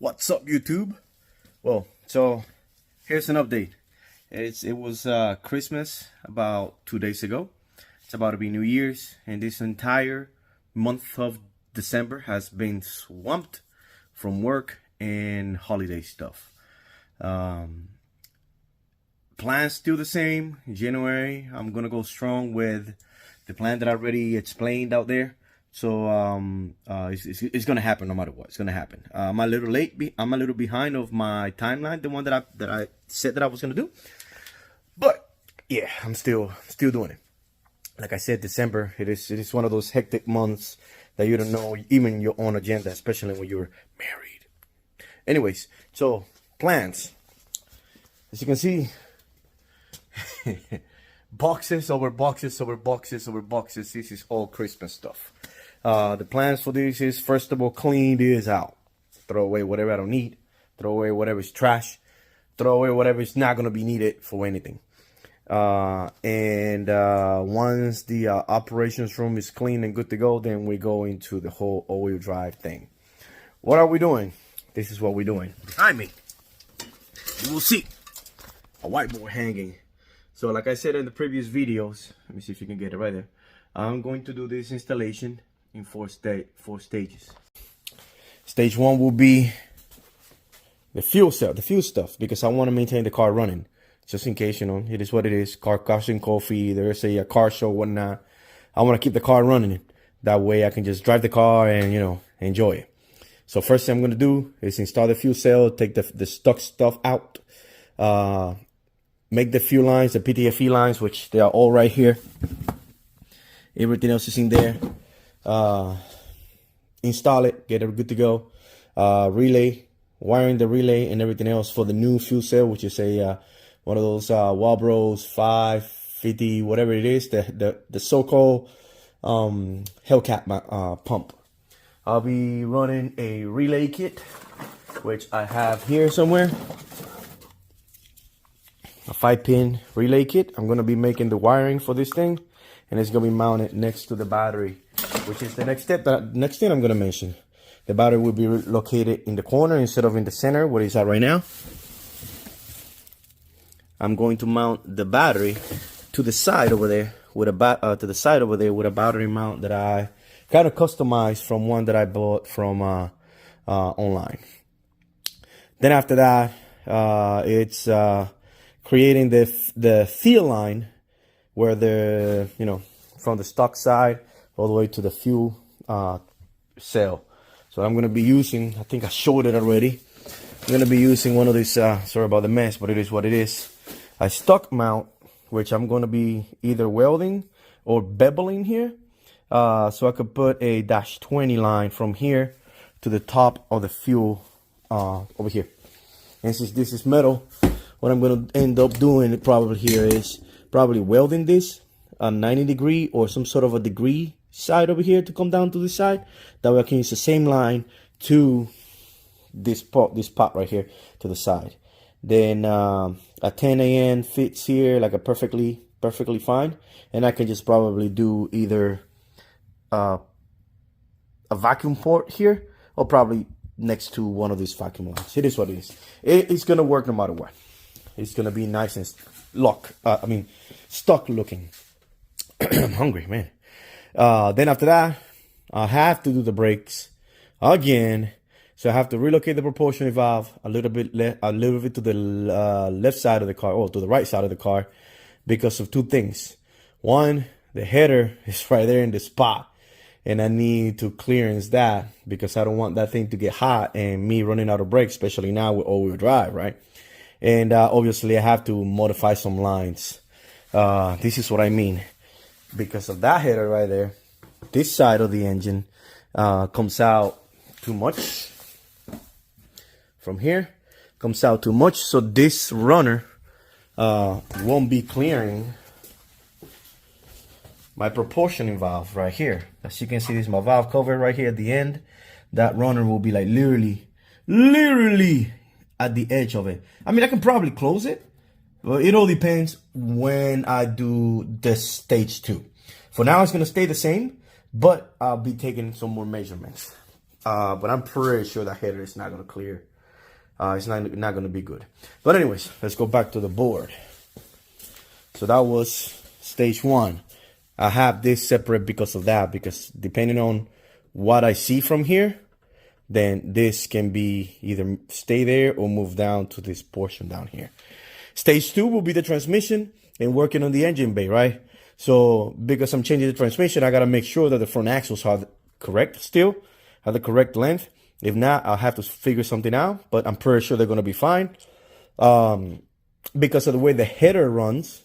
What's up, YouTube? Well, so here's an update. It was Christmas about 2 days ago. It's about to be New Year's, and this entire month of December has been swamped from work and holiday stuff. Plans still the same. In January, I'm gonna go strong with the plan that I already explained out there. So it's gonna happen no matter what. It's gonna happen. I'm a little late. I'm a little behind of my timeline, the one that I said that I was gonna do. But yeah, I'm still doing it. Like I said, December it is one of those hectic months that you don't know even your own agenda, especially when you're married. Anyways, so plans. As you can see, boxes over boxes over boxes over boxes. This is all Christmas stuff. The plans for this is, first of all, clean this out. Throw away whatever I don't need. Throw away whatever is trash. Throw away whatever is not going to be needed for anything. Once the operations room is clean and good to go, then we go into the whole all-wheel drive thing. What are we doing? This is what we're doing. Behind me, you will see a whiteboard hanging. So like I said in the previous videos, let me see if you can get it right there. I'm going to do this installation in four stages. Stage one will be the fuel cell, the fuel stuff, because I want to maintain the car running. Just in case, you know, it is what it is. Car costing coffee, there's a car show, whatnot. I want to keep the car running. That way I can just drive the car and, you know, enjoy it. So first thing I'm going to do is install the fuel cell, take the stuck stuff out. Make the fuel lines, the PTFE lines, which they are all right here. Everything else is in there. Install it, get it good to go. Relay, wiring the relay and everything else for the new fuel cell, which is a one of those Walbros 550, whatever it is, the so-called Hellcat pump. I'll be running a relay kit, which I have here somewhere. A 5-pin relay kit. I'm going to be making the wiring for this thing, and it's going to be mounted next to the battery, which is the next step. Next thing I'm going to mention. The battery will be located in the corner instead of in the center where it's at right now. I'm going to mount the battery to the side over there with a battery mount that I kind of customized from one that I bought from online. Then after that, it's creating the fill line where from the stock side all the way to the fuel cell. So I'm going to be using, I think I showed it already. I'm going to be using one of these, sorry about the mess, but it is what it is. A stock mount, which I'm going to be either welding or beveling here. So I could put a -20 line from here to the top of the fuel over here. And since this is metal, what I'm going to end up doing probably here is probably welding this a 90 degree or some sort of a degree side over here to come down to the side. That way I can use the same line to this pot right here to the side. Then a 10 AN fits here like a perfectly fine, and I can just probably do either a vacuum port here or probably next to one of these vacuum lines. It is what it is. It's gonna work no matter what. It's gonna be nice and stock looking. I'm hungry, man. Then after that, I have to do the brakes again. So I have to relocate the propulsion valve a little bit to the left side of the car, or to the right side of the car, because of two things. One, the header is right there in the spot, and I need to clearance that because I don't want that thing to get hot and me running out of brakes, especially now with all-wheel drive, right? And obviously I have to modify some lines. This is what I mean. Because of that header right there, this side of the engine comes out too much. From here, comes out too much. So this runner won't be clearing my propulsion valve right here. As you can see, this is my valve cover right here at the end. That runner will be like literally at the edge of it. I mean, I can probably close it. Well, it all depends when I do the stage 2. For now, it's going to stay the same, but I'll be taking some more measurements. but I'm pretty sure that header is not going to clear. It's not going to be good. But anyways, let's go back to the board. So that was stage 1. I have this separate because of that, because depending on what I see from here, then this can be either stay there or move down to this portion down here. Stage 2 will be the transmission and working on the engine bay, right? So because I'm changing the transmission, I got to make sure that the front axles are correct still, have the correct length. If not, I'll have to figure something out, but I'm pretty sure they're going to be fine. Because of the way the header runs,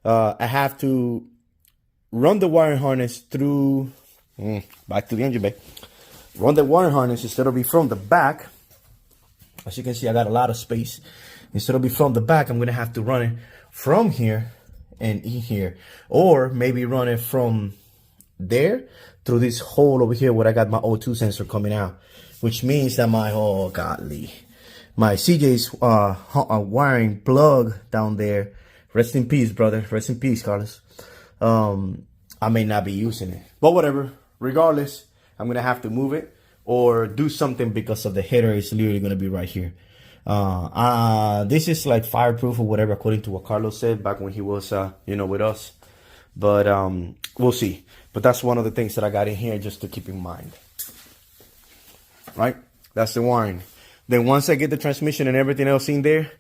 I have to run the wiring harness through, back to the engine bay. Run the wiring harness instead of be from the back. As you can see, I got a lot of space. Instead of be from the back, I'm going to have to run it from here and in here. Or maybe run it from there through this hole over here where I got my O2 sensor coming out. Which means that my, oh godly, my CJ's wiring plug down there. Rest in peace, brother. Rest in peace, Carlos. I may not be using it. But whatever. Regardless, I'm going to have to move it or do something because of the header is literally going to be right here. This is like fireproof or whatever, according to what Carlos said back when he was, with us. But we'll see. But that's one of the things that I got in here just to keep in mind. Right? That's the wiring. Then once I get the transmission and everything else in there,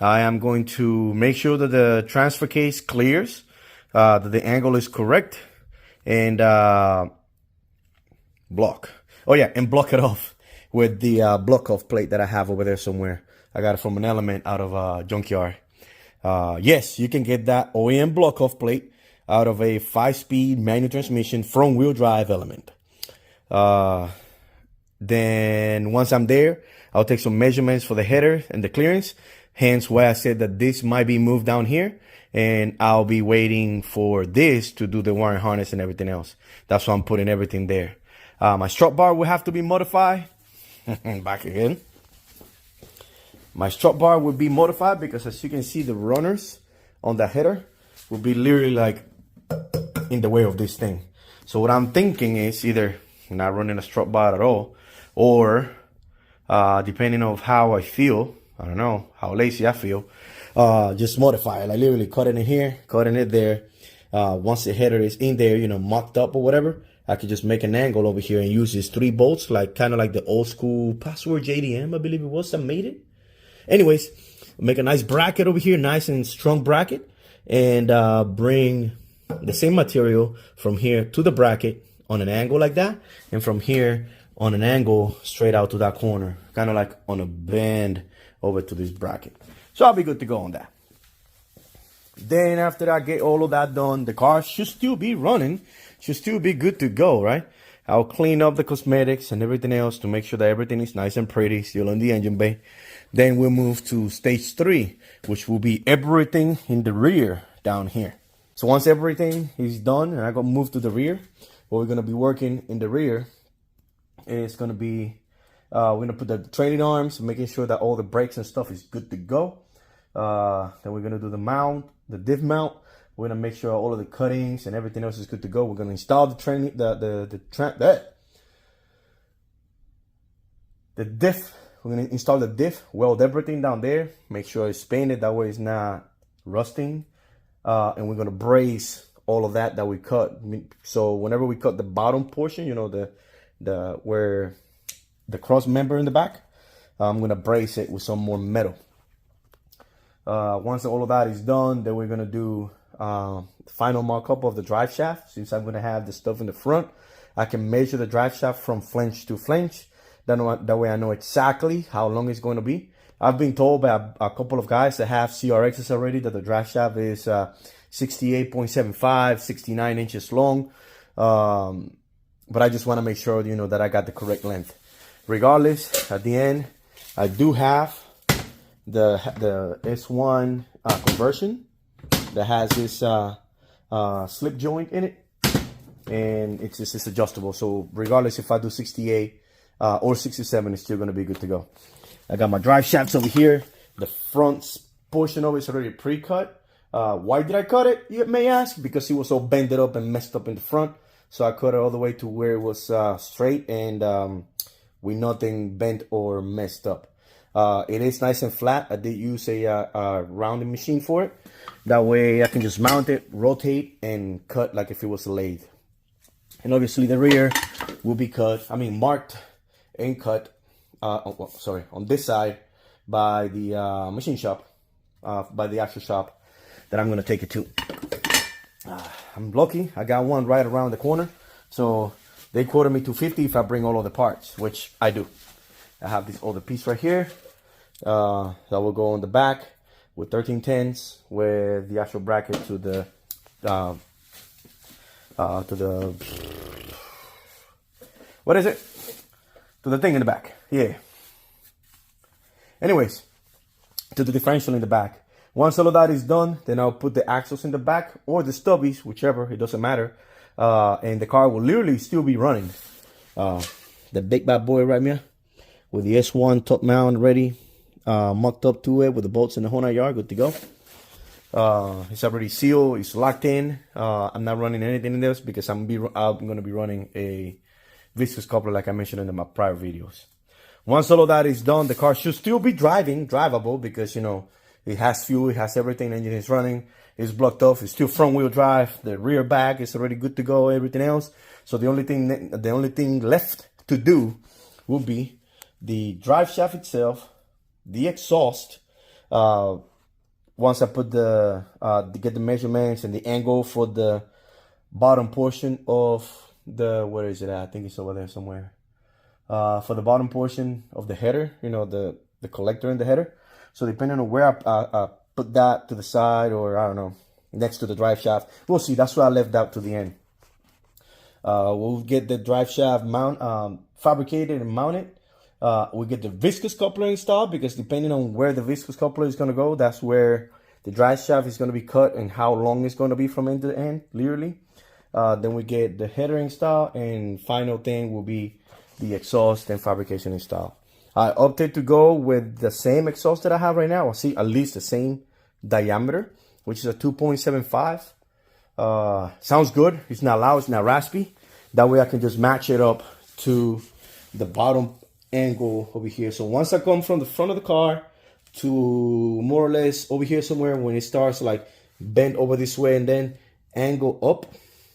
I am going to make sure that the transfer case clears, that the angle is correct, and block. Oh yeah, and block it off with the block off plate that I have over there somewhere. I got it from an Element out of a junkyard. Yes, you can get that OEM block off plate out of a 5-speed manual transmission front wheel drive Element. Then once I'm there, I'll take some measurements for the header and the clearance. Hence why I said that this might be moved down here, and I'll be waiting for this to do the wiring harness and everything else. That's why I'm putting everything there. My strut bar will have to be modified. Back again. My strut bar will be modified because, as you can see, the runners on the header will be literally like in the way of this thing. So what I'm thinking is either not running a strut bar at all, or depending on how I feel, I don't know, how lazy I feel, just modify it. Like literally cutting it here, cutting it there. Once the header is in there, mocked up or whatever, I could just make an angle over here and use these 3 bolts, like kind of like the old school Password JDM, I believe it was, that made it. Anyways, make a nice bracket over here, nice and strong bracket, and bring the same material from here to the bracket on an angle like that, and from here on an angle straight out to that corner, kind of like on a bend over to this bracket. So I'll be good to go on that. Then after I get all of that done, the car should still be running, should still be good to go, right? I'll clean up the cosmetics and everything else to make sure that everything is nice and pretty, still in the engine bay. Then we'll move to stage 3, which will be everything in the rear down here. So once everything is done and I go move to the rear, what we're going to be working in the rear is going to be, we're going to put the trailing arms, making sure that all the brakes and stuff is good to go. Then we're going to do the mount, the diff mount. We're going to make sure all of the cuttings and everything else is good to go. We're going to install the diff. We're going to install the diff, weld everything down there, make sure it's painted, that way it's not rusting. And we're going to brace all of that we cut. So whenever we cut the bottom portion, the where the cross member in the back, I'm going to brace it with some more metal. Once all of that is done, then we're going to do the final mock-up of the drive shaft. Since I'm going to have the stuff in the front, I can measure the drive shaft from flange to flange. That way I know exactly how long it's going to be. I've been told by a couple of guys that have CRXs already that the drive shaft is 68.75, 69 inches long. But I just want to make sure, that I got the correct length. Regardless, at the end, I do have the S1 conversion that has this slip joint in it, and it's adjustable. So regardless if I do 68 or 67, it's still going to be good to go. I got my drive shafts over here. The front portion of it is already pre-cut. Why did I cut it, you may ask? Because it was all bended up and messed up in the front. So I cut it all the way to where it was straight and with nothing bent or messed up. It is nice and flat. I did use a rounding machine for it. That way I can just mount it, rotate, and cut like if it was a lathe. And obviously the rear will be marked and cut, on this side by the machine shop, by the actual shop that I'm gonna take it to. I'm lucky, I got one right around the corner. So they quoted me $250 if I bring all of the parts, which I do. I have this other piece right here that will go on the back with 1310s with the actual bracket to the what is it? To the thing in the back. Yeah. Anyways, to the differential in the back. Once all of that is done, then I'll put the axles in the back or the stubbies, whichever, it doesn't matter. And the car will literally still be running. The big bad boy right here with the S1 top mount ready, mucked up to it with the bolts in the whole nine yard, good to go. It's already sealed, it's locked in. I'm not running anything in this because I'm gonna be running a viscous coupler like I mentioned in my prior videos. Once all of that is done, the car should still be drivable because, you know, it has fuel, it has everything, the engine is running, it's blocked off, it's still front wheel drive, the rear bag is already good to go, everything else. So the only thing left to do will be the drive shaft itself, the exhaust. Once I put get the measurements and the angle for the bottom portion of the, where is it at? I think it's over there somewhere. For the bottom portion of the header, you know, the collector in the header. So depending on where I put that to the side, or I don't know, next to the drive shaft, we'll see. That's what I left out to the end. We'll get the drive shaft fabricated and mounted. We'll get the viscous coupler installed because depending on where the viscous coupler is going to go, that's where the drive shaft is going to be cut and how long it's going to be from end to end, literally. Then we get the header installed, and final thing will be the exhaust and fabrication installed. I opted to go with the same exhaust that I have right now. I see at least the same diameter, which is a 2.75. Sounds good. It's not loud, it's not raspy. That way I can just match it up to the bottom angle over here. So once I come from the front of the car to more or less over here somewhere, when it starts like bend over this way and then angle up,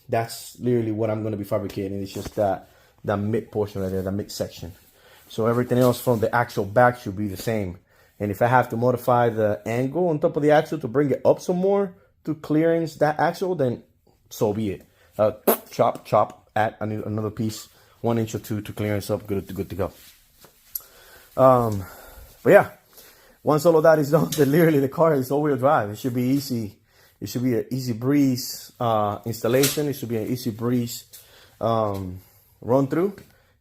that's literally what I'm going to be fabricating. It's just that mid portion right there, that mid section. So everything else from the actual back should be the same. And if I have to modify the angle on top of the axle to bring it up some more to clearance that axle, then so be it. Chop, add another piece, 1 inch or 2 to clearance up, good to go. But yeah, once all of that is done, then literally the car is all-wheel drive. It should be easy. It should be an easy breeze installation. It should be an easy breeze run through,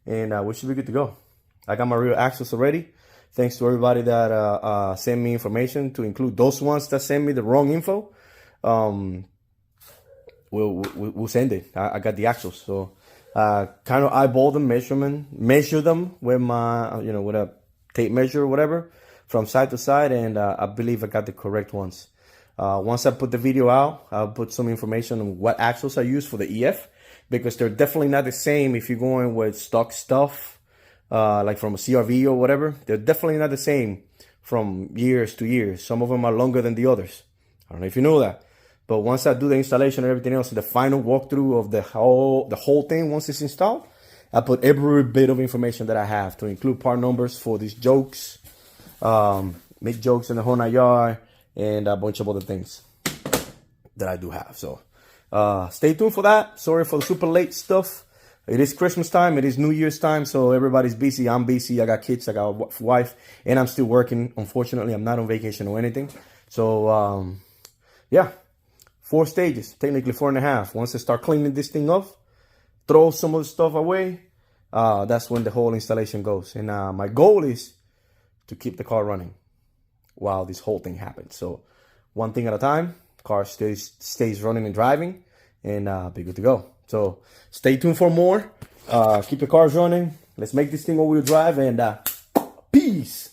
and we should be good to go. I got my rear axles already. Thanks to everybody that sent me information, to include those ones that sent me the wrong info. We'll send it. I got the axles, so kind of eyeball them, measure them with my with a tape measure or whatever from side to side, and I believe I got the correct ones. Once I put the video out, I'll put some information on what axles I use for the EF, because they're definitely not the same if you're going with stock stuff. Like from a CRV or whatever, they're definitely not the same from years to years. Some of them are longer than the others. I don't know if you know that. But once I do the installation and everything else, the final walkthrough of the whole thing, once it's installed, I put every bit of information that I have, to include part numbers for these jokes, make jokes in the whole nine yard, and a bunch of other things that I do have. So stay tuned for that. Sorry for the super late stuff. It is Christmas time. It is New Year's time. So everybody's busy. I'm busy. I got kids. I got a wife. And I'm still working. Unfortunately, I'm not on vacation or anything. So, yeah. 4 stages. Technically 4.5. Once I start cleaning this thing up, throw some of the stuff away, that's when the whole installation goes. And my goal is to keep the car running while this whole thing happens. So one thing at a time. Car stays running and driving. And be good to go. So stay tuned for more. Keep the cars running. Let's make this thing all-wheel drive, and peace.